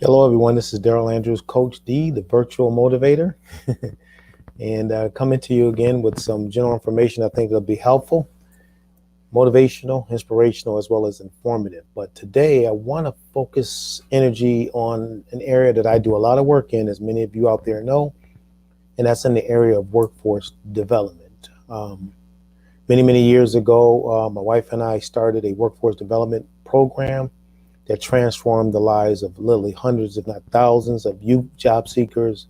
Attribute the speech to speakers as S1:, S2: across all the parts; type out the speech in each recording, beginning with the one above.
S1: Hello, everyone. This is Daryl Andrews, Coach D, the virtual motivator, and coming to you again with some general information I think will be helpful, motivational, inspirational, as well as informative. But today I want to focus energy on an area that I do a lot of work in, as many of you out there know, and that's in the area of workforce development. Many years ago, my wife and I started a workforce development program that transformed the lives of literally hundreds, if not thousands, of youth job seekers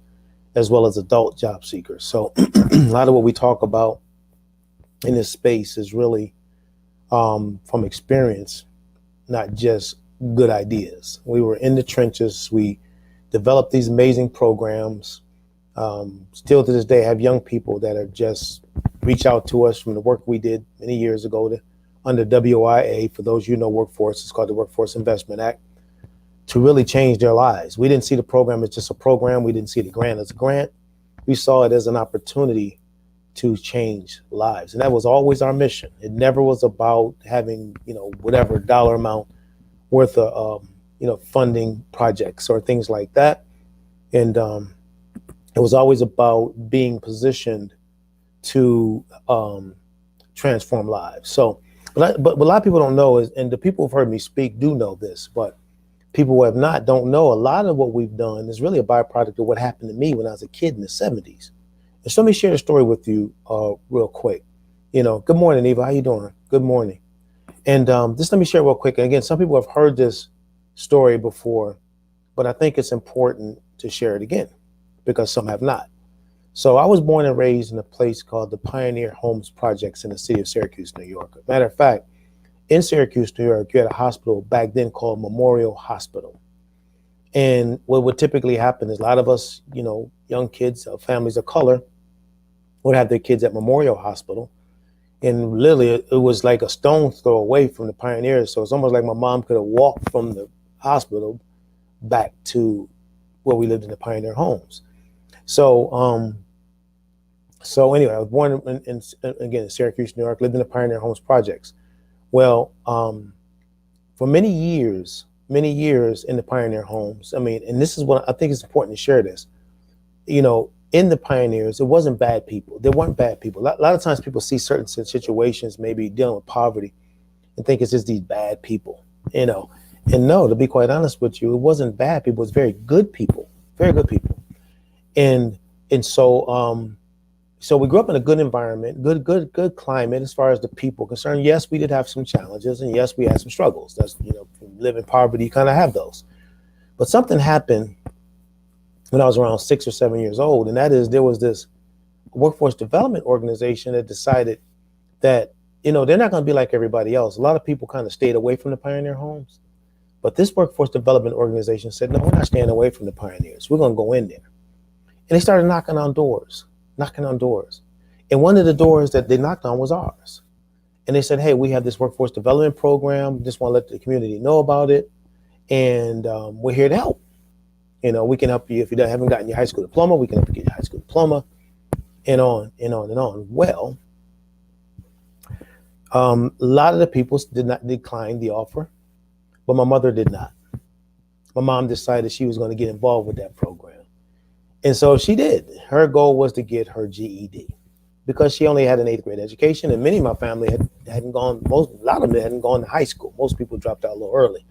S1: as well as adult job seekers. So a lot of what we talk about in this space is really from experience, not just good ideas. We were in the trenches. We developed these amazing programs. Still to this day, have young people that are just reach out to us from the work we did many years ago under WIA. For those you know, workforce, it's called the Workforce Investment Act, to really change their lives. We didn't see the program as just a program. We didn't see the grant as a grant. We saw it as an opportunity to change lives. And that was always our mission. It never was about having, whatever dollar amount worth of, funding projects or things like that. And it was always about being positioned to transform lives. So, but what a lot of people don't know is, and the people who've heard me speak do know this, but people who have not don't know a lot of what we've done is really a byproduct of what happened to me when I was a kid in the 70s. And so let me share a story with you real quick. Good morning, Eva. How you doing? Good morning. And just let me share real quick. And again, some people have heard this story before, but I think it's important to share it again because some have not. So I was born and raised in a place called the Pioneer Homes Projects in the city of Syracuse, New York. Matter of fact, in Syracuse, New York, you had a hospital back then called Memorial Hospital. And what would typically happen is a lot of us, young kids, families of color, would have their kids at Memorial Hospital. And literally, it was like a stone's throw away from the Pioneers. So it's almost like my mom could have walked from the hospital back to where we lived in the Pioneer homes. So anyway, I was born in Syracuse, New York, lived in the Pioneer Homes Projects. Well, for many years in the Pioneer homes, and this is what I think is important to share this, in the Pioneers, it wasn't bad people. There weren't bad people. A lot of times people see certain situations, maybe dealing with poverty, and think it's just these bad people, And no, to be quite honest with you, it wasn't bad people. It was very good people, very good people. And so we grew up in a good environment, good climate as far as the people concerned. Yes, we did have some challenges, and yes, we had some struggles. That's live in poverty, you kind of have those. But something happened when I was around 6 or 7 years old, and that is there was this workforce development organization that decided that they're not going to be like everybody else. A lot of people kind of stayed away from the Pioneer homes, but this workforce development organization said, no, we're not staying away from the Pioneers. We're going to go in there. And they started knocking on doors. And one of the doors that they knocked on was ours. And they said, hey, we have this workforce development program. Just want to let the community know about it. And we're here to help. We can help you if you haven't gotten your high school diploma. We can help you get your high school diploma, and on and on and on. Well, a lot of the people did not decline the offer, but my mother did not. My mom decided she was going to get involved with that program. And so she did. Her goal was to get her GED because she only had an 8th grade education, and many of my family hadn't gone. A lot of them hadn't gone to high school. Most people dropped out a little early.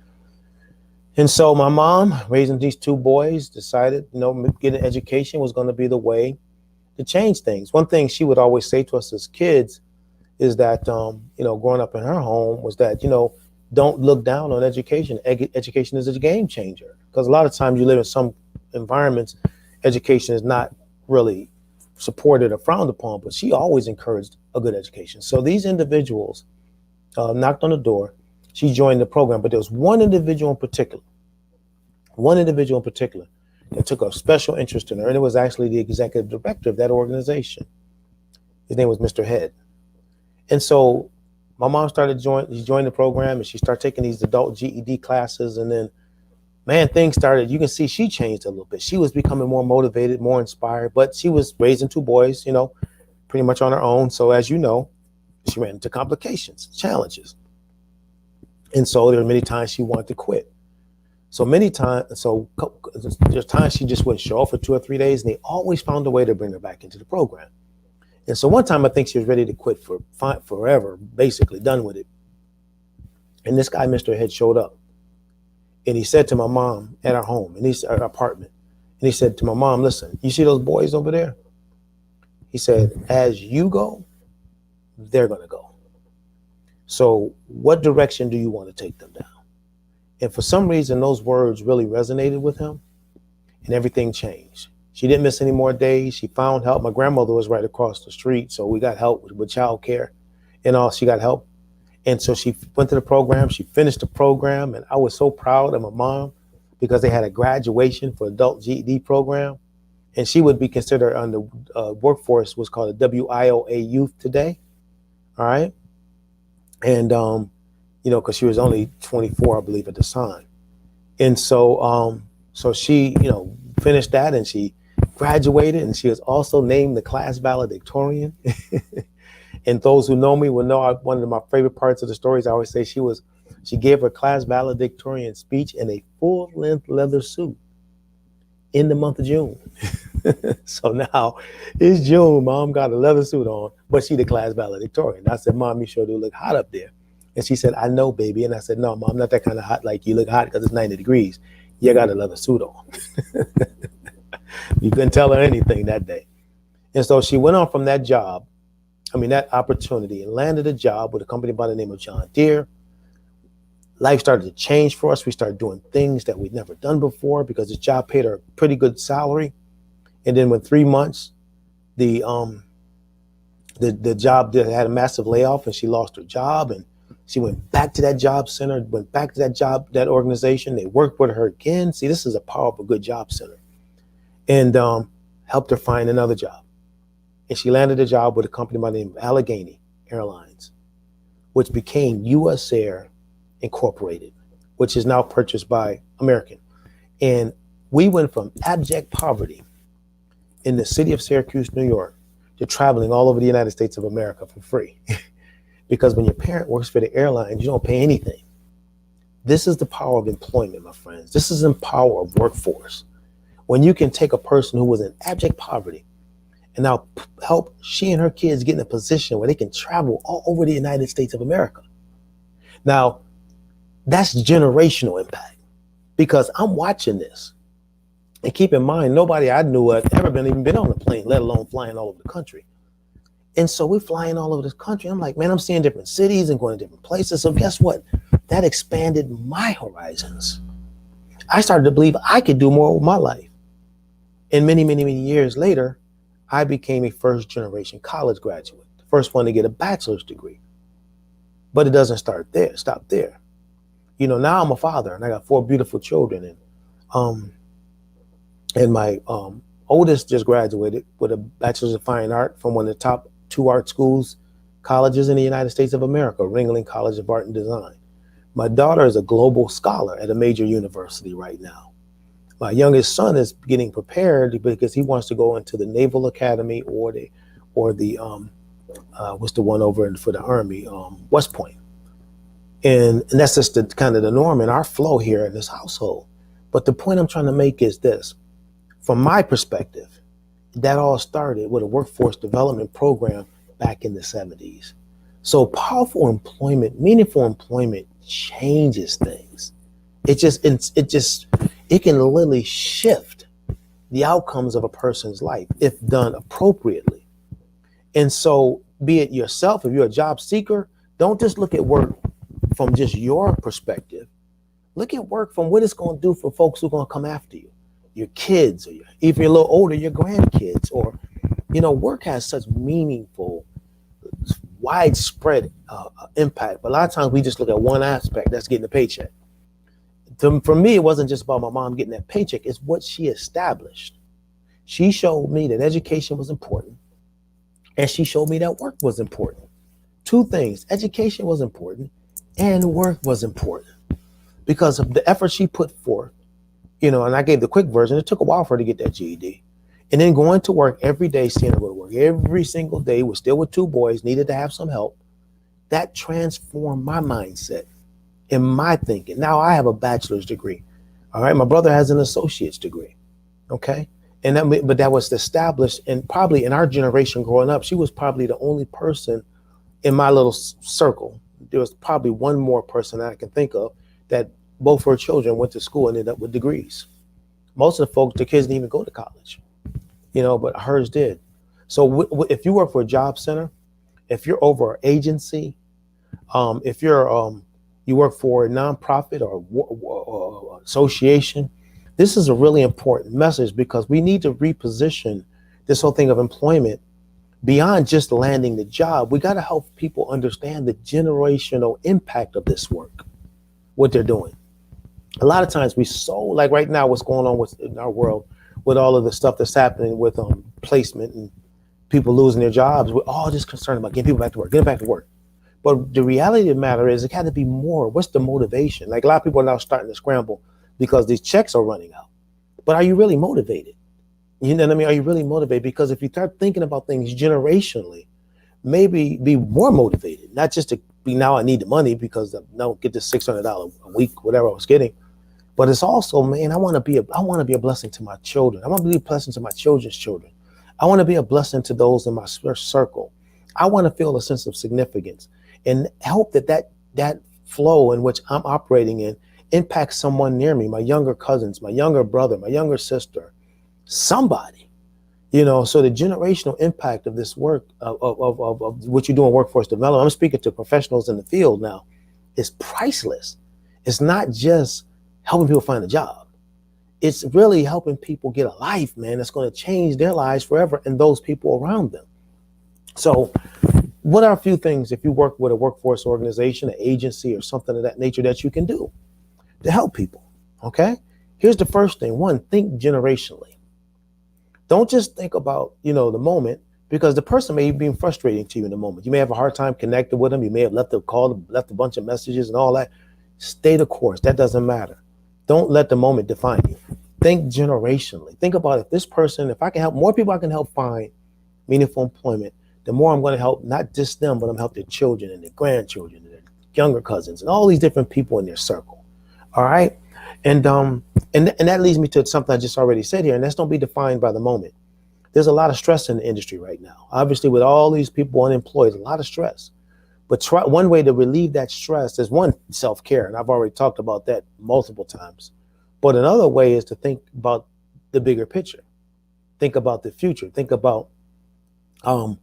S1: And so my mom, raising these two boys, decided, getting an education was going to be the way to change things. One thing she would always say to us as kids is that, growing up in her home was that, don't look down on education. Education is a game changer because a lot of times you live in some environments, education is not really supported or frowned upon, but she always encouraged a good education. So these individuals knocked on the door. She joined the program, but there was one individual in particular that took a special interest in her, and it was actually the executive director of that organization. His name was Mr. Head. And so my mom joined the program, and she started taking these adult GED classes, and then, man, things started, you can see she changed a little bit. She was becoming more motivated, more inspired, but she was raising two boys, pretty much on her own. So as you know, she ran into complications, challenges. And so there were many times she wanted to quit. So many times, there's times she just wouldn't show up for 2 or 3 days, and they always found a way to bring her back into the program. And so one time I think she was ready to quit for forever, basically done with it. And this guy, Mr. Head, showed up, and he said to my mom at our home, and our apartment, and he said to my mom, listen, you see those boys over there? He said, as you go, they're going to go. So what direction do you want to take them down? And for some reason, those words really resonated with him, and everything changed. She didn't miss any more days. She found help. My grandmother was right across the street, so we got help with child care and all. She got help. And so she went to the program. She finished the program, and I was so proud of my mom because they had a graduation for adult GED program, and she would be considered on the workforce, was called a WIOA Youth today. All right. And, because she was only 24, I believe, at the time. And so she, finished that, and she graduated, and she was also named the class valedictorian. And those who know me will know one of my favorite parts of the stories, I always say she gave her class valedictorian speech in a full-length leather suit in the month of June. So now it's June, Mom got a leather suit on, but she the class valedictorian. I said, Mom, you sure do look hot up there. And she said, I know, baby. And I said, no, Mom, I'm not that kind of hot. Like, you look hot because it's 90 degrees. You got a leather suit on. You couldn't tell her anything that day. And so she went on from that opportunity, and landed a job with a company by the name of John Deere. Life started to change for us. We started doing things that we'd never done before because the job paid her a pretty good salary. And then within 3 months, the job had a massive layoff, and she lost her job. And she went back to that job center, went back to that organization. They worked with her again. See, this is a powerful, good job center. And helped her find another job. And she landed a job with a company by the name of Allegheny Airlines, which became U.S. Air Incorporated, which is now purchased by American. And we went from abject poverty in the city of Syracuse, New York, to traveling all over the United States of America for free. Because when your parent works for the airlines, you don't pay anything. This is the power of employment, my friends. This is the power of workforce. When you can take a person who was in abject poverty and now help she and her kids get in a position where they can travel all over the United States of America. Now, that's generational impact, because I'm watching this. And keep in mind, nobody I knew had ever even been on a plane, let alone flying all over the country. And so we're flying all over this country. I'm like, man, I'm seeing different cities and going to different places. So guess what? That expanded my horizons. I started to believe I could do more with my life. And many, many, many years later, I became a first generation college graduate, the first one to get a bachelor's degree. But it doesn't stop there. Now I'm a father, and I got 4 beautiful children. And my oldest just graduated with a bachelor's of fine art from one of the top 2 art schools, colleges in the United States of America, Ringling College of Art and Design. My daughter is a global scholar at a major university right now. My youngest son is getting prepared because he wants to go into the Naval Academy or the what's the one over for the Army, West Point. And that's just the kind of the norm in our flow here in this household. But the point I'm trying to make is this. From my perspective, that all started with a workforce development program back in the 70s. So powerful employment, meaningful employment changes things. It can literally shift the outcomes of a person's life if done appropriately. And so be it yourself, if you're a job seeker, don't just look at work from just your perspective. Look at work from what it's going to do for folks who are going to come after you, your kids, or if you're a little older, your grandkids, or, work has such meaningful, widespread impact. But a lot of times we just look at one aspect, that's getting a paycheck. For me, it wasn't just about my mom getting that paycheck. It's what she established. She showed me that education was important, and she showed me that work was important. 2 things: education was important, and work was important, because of the effort she put forth. And I gave the quick version. It took a while for her to get that GED, and then going to work every day, seeing her go to work every single day, was still with 2 boys, needed to have some help. That transformed my mindset and my thinking. Now I have a bachelor's degree. All right. My brother has an associate's degree. Okay. But that was established, and probably in our generation growing up, she was probably the only person in my little circle. There was probably one more person I can think of that both her children went to school and ended up with degrees. Most of the folks, the kids didn't even go to college, but hers did. So if you work for a job center, if you're over an agency, if you work for a nonprofit or association, this is a really important message, because we need to reposition this whole thing of employment beyond just landing the job. We got to help people understand the generational impact of this work, what they're doing. A lot of times like right now, what's going on in our world with all of the stuff that's happening with placement and people losing their jobs. We're all just concerned about getting people back to work, getting back to work. But the reality of the matter is, it got to be more. What's the motivation? Like, a lot of people are now starting to scramble because these checks are running out. But are you really motivated? You know what I mean? Are you really motivated? Because if you start thinking about things generationally, maybe be more motivated, not just to be, now I need the money because I don't get this $600 a week, whatever I was getting. But it's also, man, I want to be a blessing to my children. I want to be a blessing to my children's children. I want to be a blessing to those in my circle. I want to feel a sense of significance and help that flow in which I'm operating in impacts someone near me, my younger cousins, my younger brother, my younger sister, somebody, so the generational impact of this work of what you do in workforce development, I'm speaking to professionals in the field now, is priceless. It's not just helping people find a job. It's really helping people get a life, man, that's going to change their lives forever and those people around them. So what are a few things, if you work with a workforce organization, an agency, or something of that nature, that you can do to help people? Okay. Here's the first thing. One, think generationally. Don't just think about, the moment, because the person may be frustrating to you in the moment. You may have a hard time connecting with them. You may have left a bunch of messages and all that. Stay the course. That doesn't matter. Don't let the moment define you. Think generationally. Think about, if I can help more people, I can help find meaningful employment, the more I'm going to help not just them, but I'm help their children and their grandchildren and their younger cousins and all these different people in their circle. All right. And that leads me to something I just already said here, and that's don't be defined by the moment. There's a lot of stress in the industry right now. Obviously, with all these people unemployed, a lot of stress. But one way to relieve that stress is, one, self-care. And I've already talked about that multiple times. But another way is to think about the bigger picture. Think about the future. Think about, what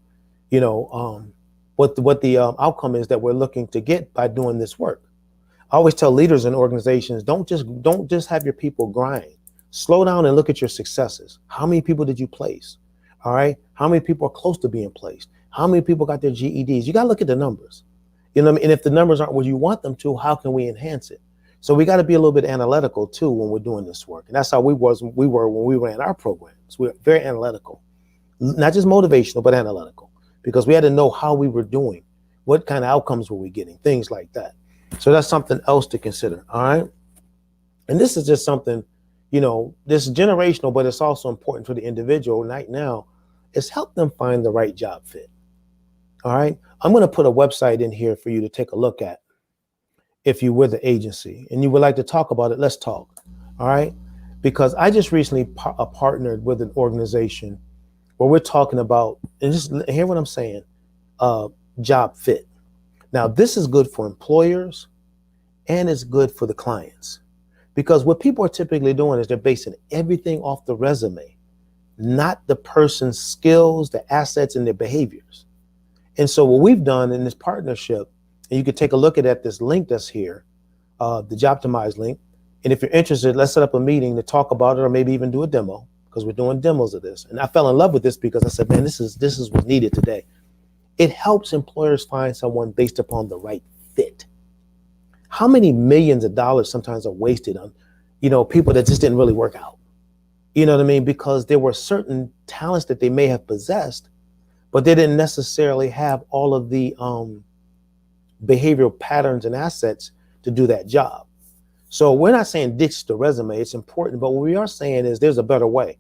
S1: the outcome is that we're looking to get by doing this work. I always tell leaders in organizations, don't just have your people grind. Slow down and look at your successes. How many people did you place? All right. How many people are close to being placed? How many people got their GEDs? You got to look at the numbers. You know what I mean? And if the numbers aren't where you want them to, how can we enhance it? So we got to be a little bit analytical too when we're doing this work. And that's how we were when we ran our programs. We were very analytical, not just motivational, but analytical, because we had to know how we were doing, what kind of outcomes were we getting, things like that. So that's something else to consider. All right. And this is just something, this is generational, but it's also important for the individual right now, is help them find the right job fit. All right. I'm going to put a website in here for you to take a look at. If you're with the agency and you would like to talk about it, let's talk. All right. Because I just recently partnered with an organization where we're talking about, and just hear what I'm saying, job fit. Now, this is good for employers and it's good for the clients, because what people are typically doing is they're basing everything off the resume, not the person's skills, the assets, and their behaviors. And so what we've done in this partnership, and you can take a look at this link that's here, the Jobtimize link. And if you're interested, let's set up a meeting to talk about it, or maybe even do a demo, because we're doing demos of this. And I fell in love with this because I said, man, this is what's needed today. It helps employers find someone based upon the right fit. How many millions of dollars sometimes are wasted on, people that just didn't really work out? You know what I mean? Because there were certain talents that they may have possessed, but they didn't necessarily have all of the behavioral patterns and assets to do that job. So we're not saying ditch the resume. It's important. But what we are saying is there's a better way.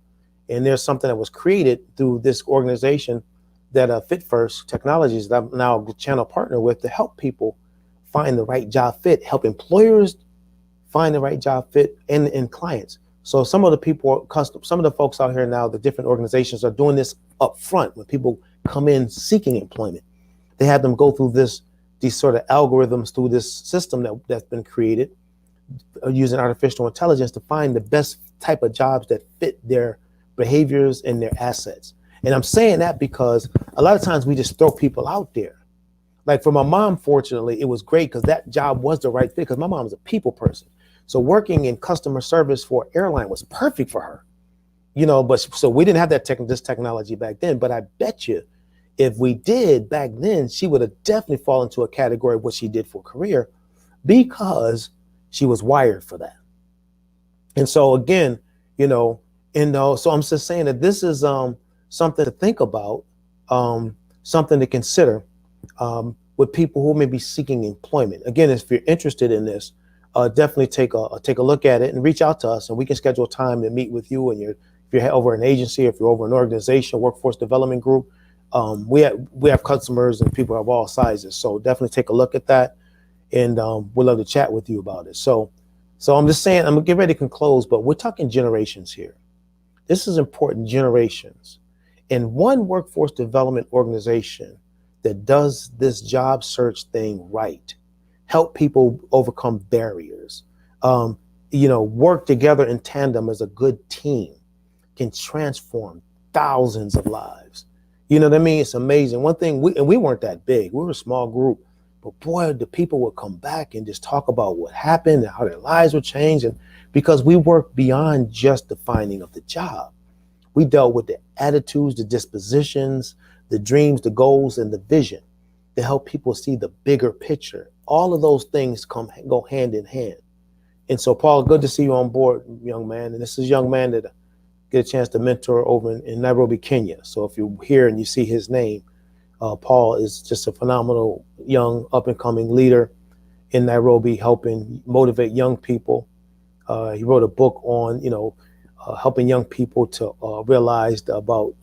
S1: And there's something that was created through this organization that Fit First Technologies, that I'm now a channel partner with, to help people find the right job fit, help employers find the right job fit and clients. So some of the people, some of the folks out here now, the different organizations are doing this up front when people come in seeking employment. They have them go through these sort of algorithms through this system that's been created using artificial intelligence to find the best type of jobs that fit their behaviors and their assets. And I'm saying that because a lot of times we just throw people out there. Like for my mom, fortunately, it was great because that job was the right fit because my mom is a people person. So working in customer service for an airline was perfect for her, but so we didn't have this technology back then. But I bet you if we did back then, she would have definitely fallen into a category of what she did for a career because she was wired for that. And so again, so I'm just saying that this is something to think about, something to consider with people who may be seeking employment. Again, if you're interested in this, definitely take a look at it and reach out to us, and we can schedule time to meet with you. And if you're over an agency, if you're over an organization, workforce development group, we have customers and people of all sizes. So definitely take a look at that, and we'd love to chat with you about it. So I'm just saying, I'm gonna get ready to close, but we're talking generations here. This is important, generations. And one workforce development organization that does this job search thing right, help people overcome barriers, work together in tandem as a good team, can transform thousands of lives. You know what I mean? It's amazing. One thing, we weren't that big. We were a small group, but boy, the people would come back and just talk about what happened and how their lives were changed. And because we worked beyond just the finding of the job, we dealt with the attitudes, the dispositions, the dreams, the goals, and the vision to help people see the bigger picture. All of those things go hand in hand. And so, Paul, good to see you on board, young man. And this is a young man that I get a chance to mentor over in Nairobi, Kenya. So if you're here and you see his name, Paul is just a phenomenal young up-and-coming leader in Nairobi, helping motivate young people. He wrote a book on, helping young people to realize about,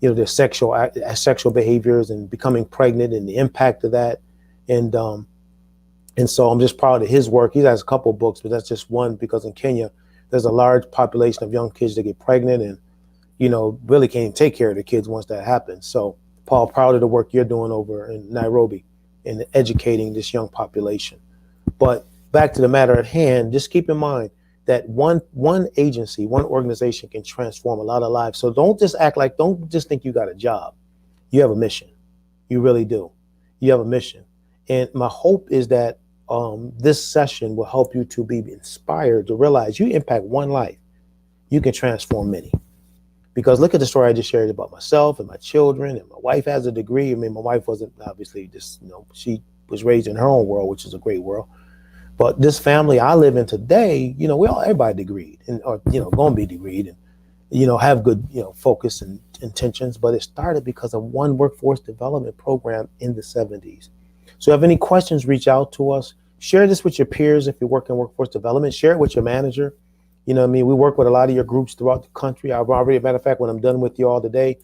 S1: their sexual behaviors and becoming pregnant and the impact of that. And so I'm just proud of his work. He has a couple of books, but that's just one, because in Kenya, there's a large population of young kids that get pregnant and, really can't even take care of the kids once that happens. So, Paul, proud of the work you're doing over in Nairobi in educating this young population. But back to the matter at hand, just keep in mind that one agency, one organization can transform a lot of lives. So don't just think you got a job. You have a mission. You really do. You have a mission. And my hope is that this session will help you to be inspired to realize you impact one life. You can transform many. Because look at the story I just shared about myself and my children, and my wife has a degree. I mean, my wife wasn't obviously just, she was raised in her own world, which is a great world. But this family I live in today, everybody degreed or going to be degreed and, have good, focus and intentions. But it started because of one workforce development program in the 70s. So if you have any questions, reach out to us. Share this with your peers if you work in workforce development. Share it with your manager. We work with a lot of your groups throughout the country. I've already, matter of fact, when I'm done with you all today,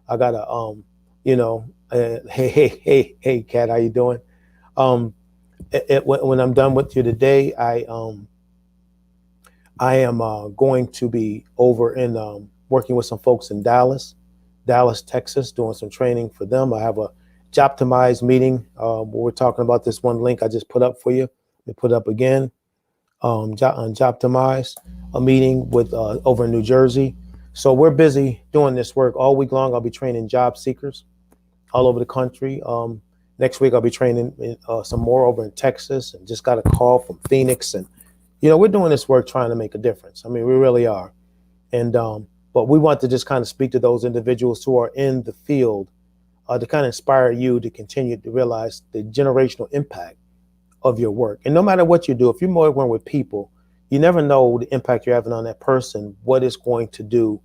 S1: I got a, hey, Kat, how you doing? When I'm done with you today, I am going to be over in working with some folks in Dallas, Texas, doing some training for them. I have a Jobtimize meeting where we're talking about this one link I just put up for you. Let me put it up again. On Jobtimize, a meeting with over in New Jersey. So we're busy doing this work all week long. I'll be training job seekers all over the country. Next week I'll be training some more over in Texas, and just got a call from Phoenix. And we're doing this work trying to make a difference. I mean, we really are. And but we want to just kind of speak to those individuals who are in the field to kind of inspire you to continue to realize the generational impact of your work. And no matter what you do, if you're working with people, you never know the impact you're having on that person, what it's going to do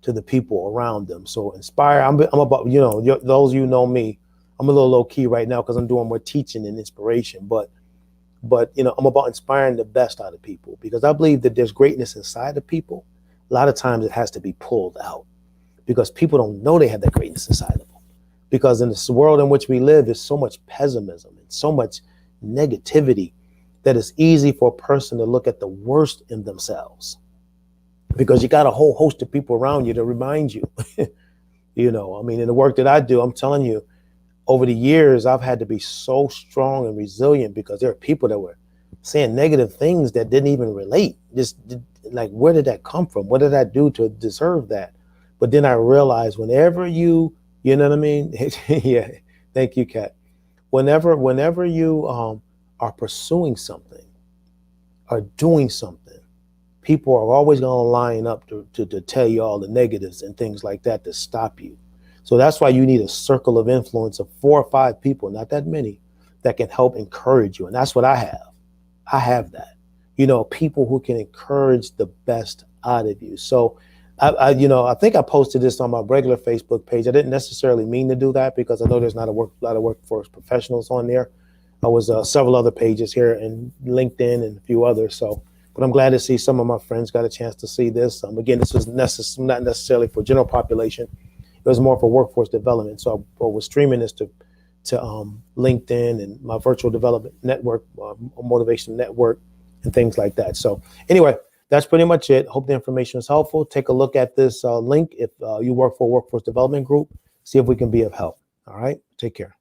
S1: to the people around them. So inspire. I'm about, those me, I'm a little low key right now because I'm doing more teaching and inspiration, but I'm about inspiring the best out of people, because I believe that there's greatness inside of people. A lot of times it has to be pulled out because people don't know they have that greatness inside of them. Because in this world in which we live, there's so much pessimism and so much negativity that it's easy for a person to look at the worst in themselves because you got a whole host of people around you to remind you. You know, I mean, in the work that I do, I'm telling you, over the years, I've had to be so strong and resilient because there are people that were saying negative things that didn't even relate. Just like, where did that come from? What did I do to deserve that? But then I realized whenever you know what I mean? Yeah, thank you, Kat. Whenever you are pursuing something or doing something, people are always going to line up to tell you all the negatives and things like that to stop you. So that's why you need a circle of influence of 4 or 5 people, not that many, that can help encourage you. And that's what I have. I have that. You know, people who can encourage the best out of you. So I think I posted this on my regular Facebook page. I didn't necessarily mean to do that because I know there's not a lot of workforce professionals on there. I was several other pages here and LinkedIn and a few others. So, but I'm glad to see some of my friends got a chance to see this. Again, this was not necessarily for general population. It was more for workforce development. So I was streaming this to LinkedIn and my virtual development network, motivation network, and things like that. So anyway, that's pretty much it. Hope the information was helpful. Take a look at this link if you work for a workforce development group. See if we can be of help. All right. Take care.